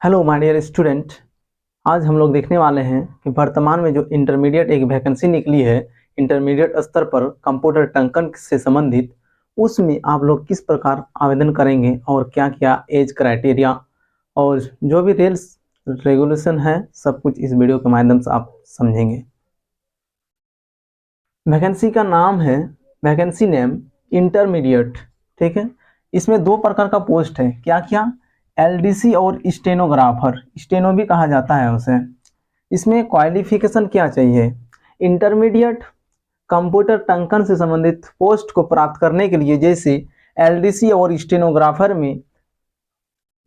Hello my dear student. आज हम लोग देखने वाले हैं कि वर्तमान में जो इंटरमीडिएट एक वैकेंसी निकली है इंटरमीडिएट स्तर पर कंप्यूटर टंकन से संबंधित, उसमें आप लोग किस प्रकार आवेदन करेंगे और क्या क्या एज क्राइटेरिया और जो भी रूल्स रेगुलेशन है सब कुछ इस वीडियो के माध्यम से आप समझेंगे। वैकेंसी का नाम है, वैकेंसी नेम इंटरमीडिएट, ठीक है। इसमें दो प्रकार का पोस्ट है, क्या क्या, एलडीसी और स्टेनोग्राफर, स्टेनो भी कहा जाता है उसे। इसमें क्वालिफिकेशन क्या चाहिए, इंटरमीडिएट कंप्यूटर टंकन से संबंधित पोस्ट को प्राप्त करने के लिए, जैसे एलडीसी और स्टेनोग्राफर में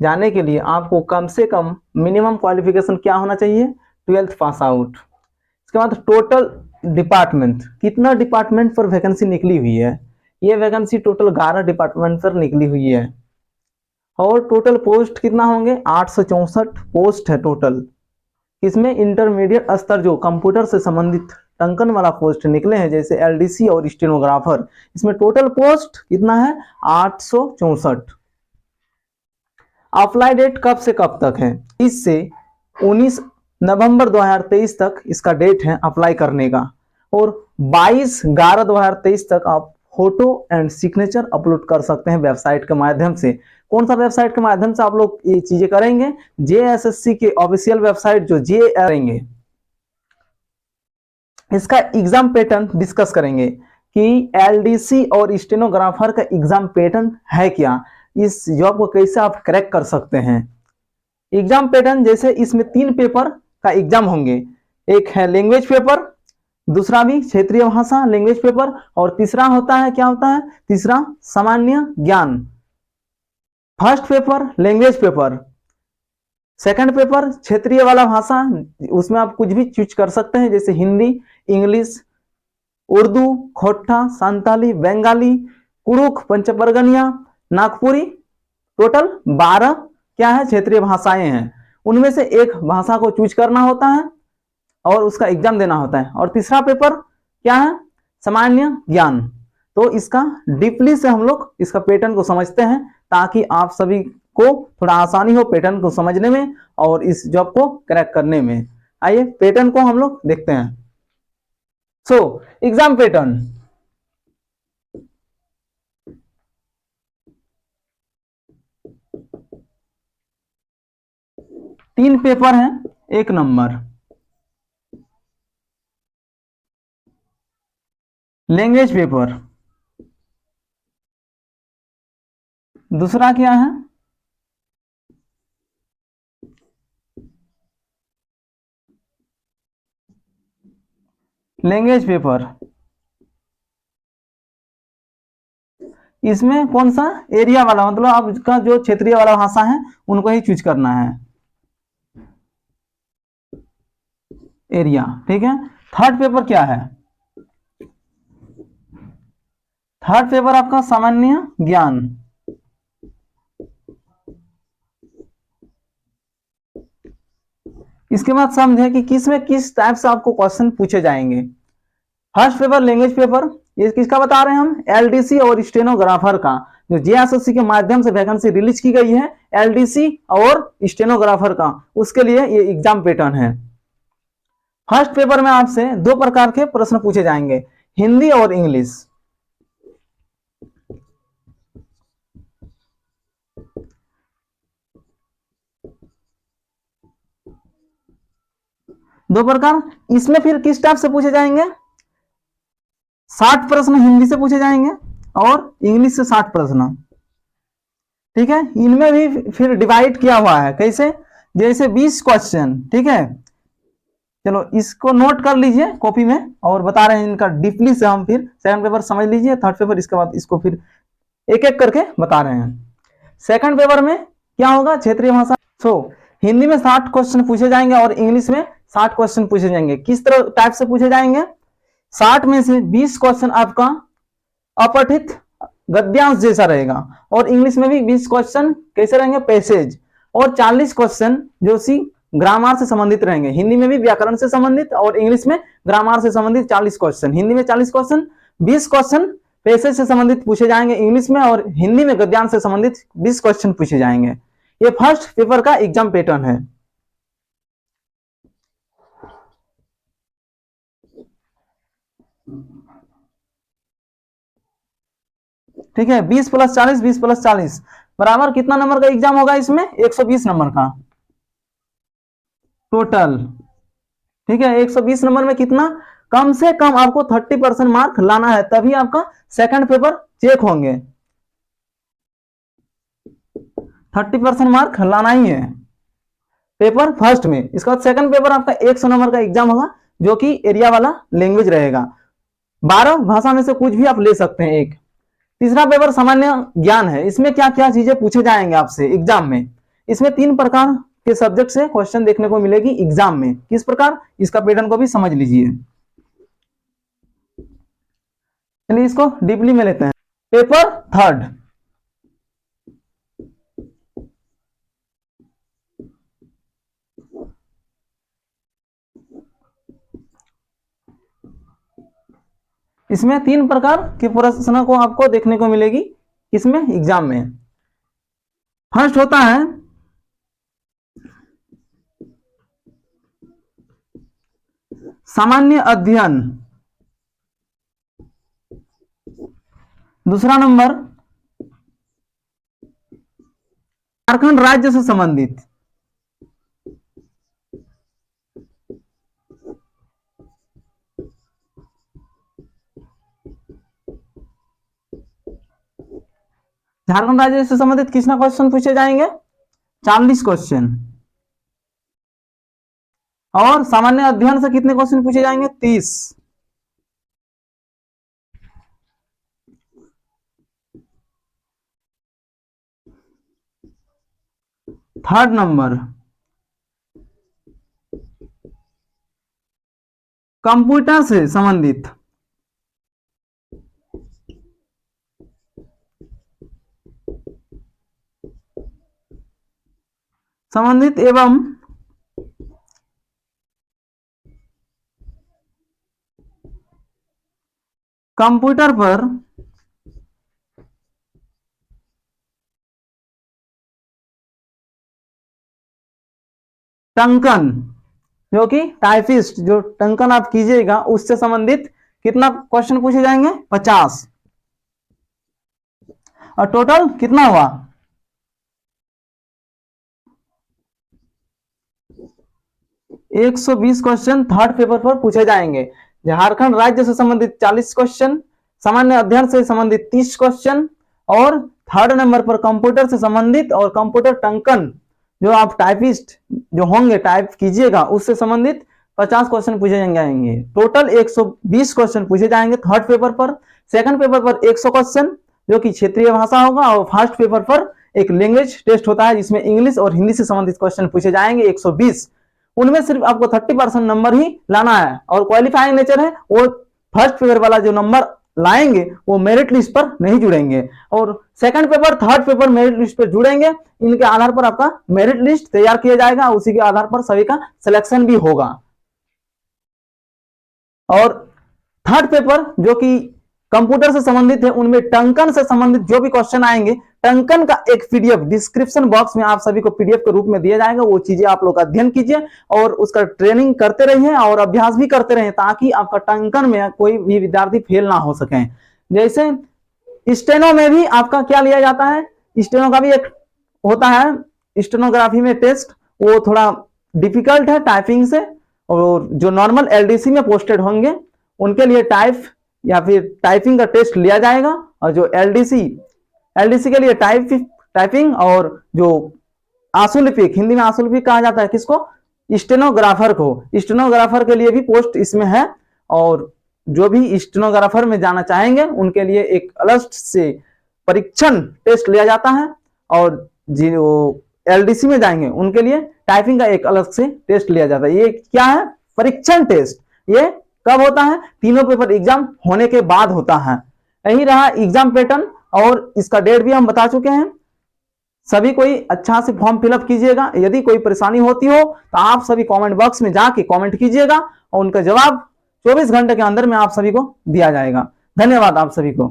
जाने के लिए आपको कम से कम मिनिमम क्वालिफिकेशन क्या होना चाहिए, 12th पास आउट। इसके बाद टोटल डिपार्टमेंट, कितना डिपार्टमेंट पर वैकेंसी निकली हुई है, ये वैकेंसी टोटल 11 डिपार्टमेंट पर निकली हुई है। और टोटल पोस्ट कितना होंगे, 864 पोस्ट है टोटल। इसमें इंटरमीडिएट स्तर जो कंप्यूटर से संबंधित टंकन वाला पोस्ट निकले हैं जैसे एलडीसी और स्टेनोग्राफर, इसमें टोटल पोस्ट कितना है, 864। अप्लाई डेट कब से कब तक है, इससे 19 नवंबर 2023 तक इसका डेट है अप्लाई करने का। और 22/11/2023 तक आप फोटो एंड सिग्नेचर अपलोड कर सकते हैं वेबसाइट के माध्यम से। कौन सा वेबसाइट के माध्यम से आप लोग ये चीजें करेंगे, जेएसएससी के ऑफिशियल वेबसाइट जो जे करेंगे। इसका एग्जाम पैटर्न डिस्कस करेंगे कि एलडीसी और स्टेनोग्राफर का एग्जाम पैटर्न है क्या, इस जॉब को कैसे आप क्रैक कर सकते हैं। एग्जाम पैटर्न जैसे इसमें 3 पेपर का एग्जाम होंगे, एक है लैंग्वेज पेपर, दूसरा भी क्षेत्रीय भाषा लैंग्वेज पेपर, और तीसरा होता है, क्या होता है, तीसरा सामान्य ज्ञान। First paper language paper, second paper क्षेत्रीय वाला भाषा, उसमें आप कुछ भी चूज कर सकते हैं जैसे हिंदी, इंग्लिश, उर्दू, खोटा, संताली, बंगाली, कुरुख, पंचपरगनिया, नागपुरी। टोटल 12 क्या है, क्षेत्रीय भाषाएं हैं। उनमें से एक भाषा को चूज करना होता है और उसका एग्जाम देना होता है। और तीसरा पेपर क्या है, सामान्य ज्ञान। तो इसका डीपली से हम लोग इसका पैटर्न को समझते हैं ताकि आप सभी को थोड़ा आसानी हो पैटर्न को समझने में और इस जॉब को क्रैक करने में। आइए पैटर्न को हम लोग देखते हैं। सो एग्जाम पैटर्न, तीन पेपर हैं। एक नंबर लैंग्वेज पेपर, दूसरा क्या है, लैंग्वेज पेपर। इसमें कौन सा एरिया वाला, मतलब आपका जो क्षेत्रीय वाला भाषा है उनको ही चूज करना है, एरिया, ठीक है। थर्ड पेपर क्या है, थर्ड पेपर आपका सामान्य ज्ञान। इसके बाद समझे कि किस में किस टाइप से आपको क्वेश्चन पूछे जाएंगे। फर्स्ट पेपर लैंग्वेज पेपर, ये किसका बता रहे हैं हम, एलडीसी और स्टेनोग्राफर का, जो जेएसएससी के माध्यम से वैकेंसी रिलीज की गई है एलडीसी और स्टेनोग्राफर का, उसके लिए ये एग्जाम पैटर्न है। फर्स्ट पेपर में आपसे 2 प्रकार के प्रश्न पूछे जाएंगे, हिंदी और इंग्लिश। दो प्रकार। इसमें फिर किस टाइप से पूछे जाएंगे, 60 प्रश्न हिंदी से पूछे जाएंगे और इंग्लिश से 60 प्रश्न, ठीक है। इनमें भी फिर डिवाइड किया हुआ है, कैसे, जैसे 20 क्वेश्चन, ठीक है। चलो इसको नोट कर लीजिए कॉपी में, और बता रहे हैं इनका डीपली से हम फिर सेकंड पेपर समझ लीजिए, थर्ड पेपर इसके बाद इसको फिर एक एक करके बता रहे हैं। सेकंड पेपर में क्या होगा, क्षेत्रीय भाषा। सो हिंदी में 60 क्वेश्चन पूछे जाएंगे और इंग्लिश में 60 क्वेश्चन पूछे जाएंगे। किस तरह टाइप से पूछे जाएंगे, 60 में से 20 क्वेश्चन आपका अपठित गद्यांश जैसा रहेगा, और इंग्लिश में भी 20 क्वेश्चन कैसे रहेंगे, पैसेज, और 40 क्वेश्चन जो सी ग्रामर से संबंधित रहेंगे। हिंदी में भी व्याकरण से संबंधित और इंग्लिश में ग्रामर से संबंधित 40 क्वेश्चन, हिंदी में 40 क्वेश्चन, 20 क्वेश्चन पैसेज से संबंधित पूछे जाएंगे इंग्लिश में, और हिंदी में गद्यांश से संबंधित 20 क्वेश्चन पूछे जाएंगे। ये फर्स्ट पेपर का एग्जाम पैटर्न है। ठीक है, 20 + 40, 20 + 40 बराबर कितना नंबर का एग्जाम होगा इसमें? 120 नंबर का टोटल। ठीक है, 120 नंबर में कितना, कम से कम आपको 30% मार्क लाना है, तभी आपका सेकंड पेपर चेक होंगे। 30% मार्क लाना ही है पेपर फर्स्ट में। इसका बाद सेकंड पेपर आपका 100 नंबर का एग्जाम होगा, जो कि एरिया वाला लैंग्वेज रहेगा। 12 भाषा में से कुछ भी आप ले सकते हैं एक। तीसरा पेपर सामान्य ज्ञान है। इसमें क्या क्या चीजें पूछे जाएंगे आपसे एग्जाम में? इसमें 3 प्रकार के सब्जेक्ट से क्वेश्चन देखने को मिलेगी एग्जाम में। किस प्रकार, इसका पैटर्न को भी समझ लीजिए। चलिए इसको डीपली में लेते हैं। पेपर थर्ड, इसमें 3 प्रकार के प्रश्नों को आपको देखने को मिलेगी इसमें एग्जाम में। फर्स्ट होता है सामान्य अध्ययन, दूसरा नंबर झारखंड राज्य से संबंधित, झारखंड राज्य से संबंधित कितना क्वेश्चन पूछे जाएंगे? 40 क्वेश्चन। और सामान्य अध्ययन से कितने क्वेश्चन पूछे जाएंगे? 30। थर्ड नंबर कंप्यूटर से संबंधित, एवं कंप्यूटर पर टंकन, जो कि टाइपिस्ट जो टंकन आप कीजिएगा उससे संबंधित कितना क्वेश्चन पूछे जाएंगे? 50। और टोटल कितना हुआ? 120 क्वेश्चन थर्ड पेपर पर पूछे जाएंगे। झारखंड राज्य से संबंधित 40 क्वेश्चन, सामान्य अध्ययन से संबंधित 30 क्वेश्चन, और थर्ड नंबर पर कंप्यूटर से संबंधित और कंप्यूटर टंकन जो आप टाइपिस्ट जो होंगे टाइप कीजिएगा उससे संबंधित 50 क्वेश्चन पूछे जाएंगे। टोटल 120 क्वेश्चन पूछे जाएंगे थर्ड पेपर पर। सेकंड पेपर पर 100 क्वेश्चन जो कि क्षेत्रीय भाषा होगा, और फर्स्ट पेपर पर एक लैंग्वेज टेस्ट होता है जिसमें इंग्लिश और हिंदी से संबंधित क्वेश्चन पूछे जाएंगे 120। उनमें सिर्फ आपको 30% नंबर ही लाना है, और क्वालिफाइंग नेचर है, वो फर्स्ट पेपर वाला जो नंबर लाएंगे वो मेरिट लिस्ट पर नहीं जुड़ेंगे, और second paper third paper merit list पर जुड़ेंगे। इनके आधार पर आपका मेरिट लिस्ट तैयार किया जाएगा, उसी के आधार पर सभी का सिलेक्शन भी होगा। और थर्ड पेपर जो कि कंप्यूटर से संबंधित है, उनमें टंकन से संबंधित जो भी क्वेश्चन आएंगे, टंकन का एक पीडीएफ डिस्क्रिप्शन बॉक्स में आप सभी को पीडीएफ के रूप में दिया जाएगा। वो चीजें आप लोग अध्ययन कीजिए और उसका ट्रेनिंग करते रहिए और अभ्यास भी करते रहिए, ताकि आपका टंकन में कोई भी विद्यार्थी फेल ना हो सके। जैसे स्टेनो में भी आपका क्या लिया जाता है, स्टेनो का भी एक होता है स्टेनोग्राफी में टेस्ट, वो थोड़ा डिफिकल्ट है टाइपिंग से, और जो नॉर्मल एलडीसी में पोस्टेड होंगे उनके लिए टाइप या फिर टाइपिंग का टेस्ट लिया जाएगा, और जो एलडीसी के लिए टाइपिंग, और जो आशुलिपिक, हिंदी में आशुलिपिक कहा जाता है किसको? स्टेनोग्राफर को। स्टेनोग्राफर के लिए भी पोस्ट इसमें है, और जो भी स्टेनोग्राफर में जाना चाहेंगे उनके लिए एक अलग से परीक्षण टेस्ट लिया जाता है, और जो एलडीसी में जाएंगे उनके लिए टाइपिंग का एक अलग से टेस्ट लिया जाता है। ये क्या है? परीक्षण टेस्ट। ये कब होता है? तीनों पेपर एग्जाम होने के बाद होता है। यही रहा एग्जाम पैटर्न, और इसका डेट भी हम बता चुके हैं। सभी कोई अच्छा से फॉर्म फिलअप कीजिएगा। यदि कोई परेशानी होती हो तो आप सभी कमेंट बॉक्स में जाके कमेंट कीजिएगा, और उनका जवाब 24 घंटे के अंदर में आप सभी को दिया जाएगा। धन्यवाद आप सभी को।